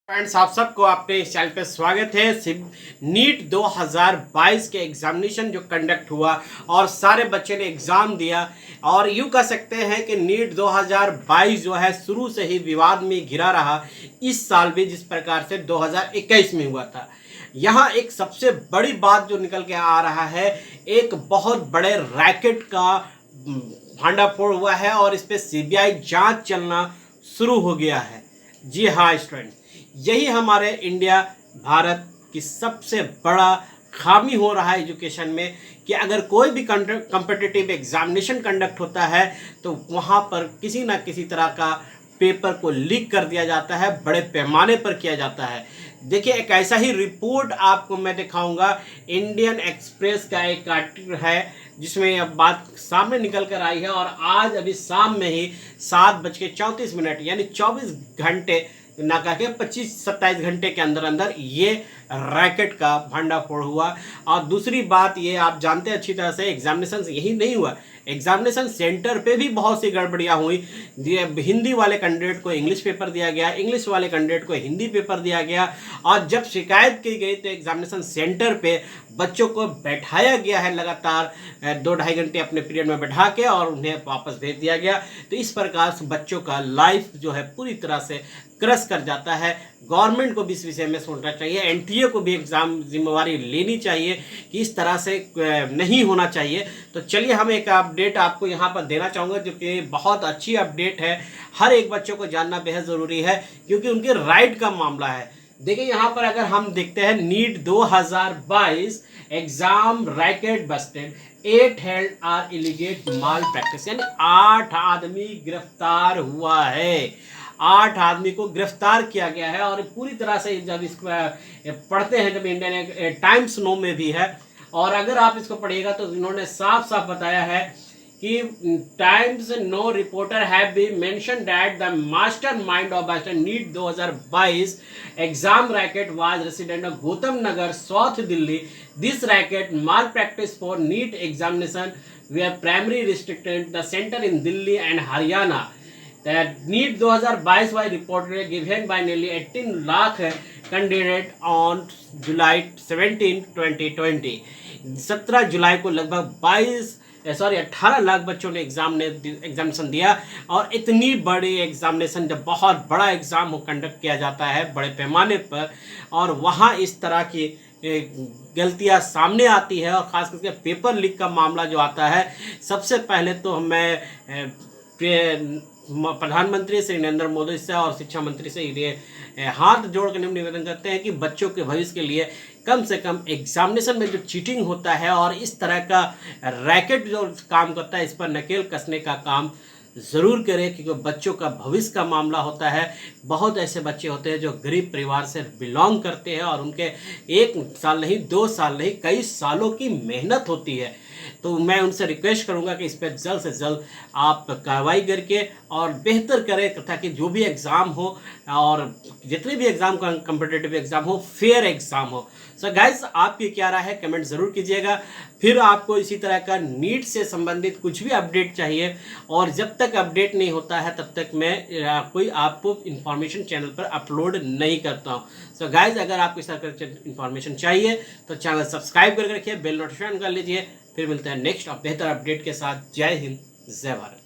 Friends, आप सबको अपने इस चैनल पे स्वागत है। नीट 2022 के एग्जामिनेशन जो कंडक्ट हुआ और सारे बच्चे ने एग्ज़ाम दिया और यूँ कह सकते हैं कि नीट 2022 जो है शुरू से ही विवाद में घिरा रहा। इस साल भी जिस प्रकार से 2021 में हुआ था, यहाँ एक सबसे बड़ी बात जो निकल के आ रहा है, एक बहुत बड़े रैकेट का भांडाफोड़ हुआ है और इस पर सीबीआई जांच चलना शुरू हो गया है। जी हाँ स्टूडेंट, यही हमारे इंडिया भारत की सबसे बड़ा खामी हो रहा है एजुकेशन में कि अगर कोई भी कॉम्पिटिटिव एग्जामिनेशन कंडक्ट होता है तो वहाँ पर किसी ना किसी तरह का पेपर को लीक कर दिया जाता है, बड़े पैमाने पर किया जाता है। देखिए, एक ऐसा ही रिपोर्ट आपको मैं दिखाऊंगा। इंडियन एक्सप्रेस का एक आर्टिकल है जिसमें अब बात सामने निकल कर आई है और आज अभी शाम में ही 7:34 यानी 24 घंटे ना कह के 25-27 घंटे के अंदर अंदर ये रैकेट का भंडाफोड़ हुआ। और दूसरी बात ये आप जानते हैं अच्छी तरह से, एग्जामिनेशन यही नहीं हुआ, एग्जामिनेशन सेंटर पे भी बहुत सी गड़बड़ियां हुई। हिंदी वाले कैंडिडेट को इंग्लिश पेपर दिया गया, इंग्लिश वाले कैंडिडेट को हिंदी पेपर दिया गया और जब शिकायत की गई तो एग्जामिनेशन सेंटर पे बच्चों को बैठाया गया है लगातार 2-2.5 घंटे अपने पीरियड में बैठा के और उन्हें वापस भेज दिया गया। तो इस प्रकार से बच्चों का लाइफ जो है पूरी तरह से क्रश कर जाता है। गवर्नमेंट को भी इस विषय में सोचना चाहिए, एनटीए को भी एग्जाम जिम्मेवारी लेनी चाहिए कि इस तरह से नहीं होना चाहिए। तो चलिए, हम एक अपडेट आपको यहाँ पर देना चाहूँगा जो कि बहुत अच्छी अपडेट है, हर एक बच्चों को जानना बेहद ज़रूरी है क्योंकि उनके राइट का मामला है। देखिए, यहाँ पर अगर हम देखते हैं NEET 2022 exam racket busted, 8 held are illegal malpractice, यानी 8 आदमी गिरफ्तार हुआ है। 8 आदमी को गिरफ्तार किया गया है और पूरी तरह से जब इसको पढ़ते हैं, जब इंडियन टाइम्स नो में भी है और अगर आप इसको पढ़िएगा तो इन्होंने साफ साफ बताया है कि Times Now reporter have been mention that the mastermind of NEET 2022 exam racket was resident of Gautam Nagar, south Delhi. This racket malpractice for NEET examination were primarily restricted the center in Delhi and Haryana. That NEET 2022 was reportedly given by nearly 18 lakh candidate on July 17, 2020. 17 जुलाई को लगभग 18 लाख बच्चों ने examination दिया। और इतनी बड़ी examination, जब बहुत बड़ा एग्ज़ाम हो कंडक्ट किया जाता है बड़े पैमाने पर और वहाँ इस तरह की गलतियां सामने आती है और ख़ास करके पेपर लीक का मामला जो आता है, सबसे पहले तो मैं प्रधानमंत्री श्री नरेंद्र मोदी से और शिक्षा मंत्री से ये हाथ जोड़ कर निवेदन करते हैं कि बच्चों के भविष्य के लिए कम से कम एग्जामिनेशन में जो चीटिंग होता है और इस तरह का रैकेट जो काम करता है, इस पर नकेल कसने का काम ज़रूर करें क्योंकि बच्चों का भविष्य का मामला होता है। बहुत ऐसे बच्चे होते हैं जो गरीब परिवार से बिलोंग करते हैं और उनके 1 साल नहीं, 2 साल नहीं, कई सालों की मेहनत होती है। तो मैं उनसे रिक्वेस्ट करूंगा कि इस पर जल्द से जल्द आप कार्रवाई करके और बेहतर करें ताकि जो भी एग्ज़ाम हो और जितने भी एग्ज़ाम कॉम्पिटिटिव एग्ज़ाम हो, फेयर एग्ज़ाम हो। सो गाइस, आपकी क्या राय है कमेंट ज़रूर कीजिएगा। फिर आपको इसी तरह का नीट से संबंधित कुछ भी अपडेट चाहिए और जब तक अपडेट नहीं होता है तब तक मैं कोई आपको इन्फॉर्मेशन चैनल पर अपलोड नहीं करता हूँ। सो गाइस, अगर आपको इस तरह का इन्फॉर्मेशन चाहिए तो चैनल सब्सक्राइब करके रखिए, बेल नोटिफिकेशन कर लीजिए। फिर मिलते हैं नेक्स्ट और बेहतर अपडेट के साथ। जय हिंद, जय भारत।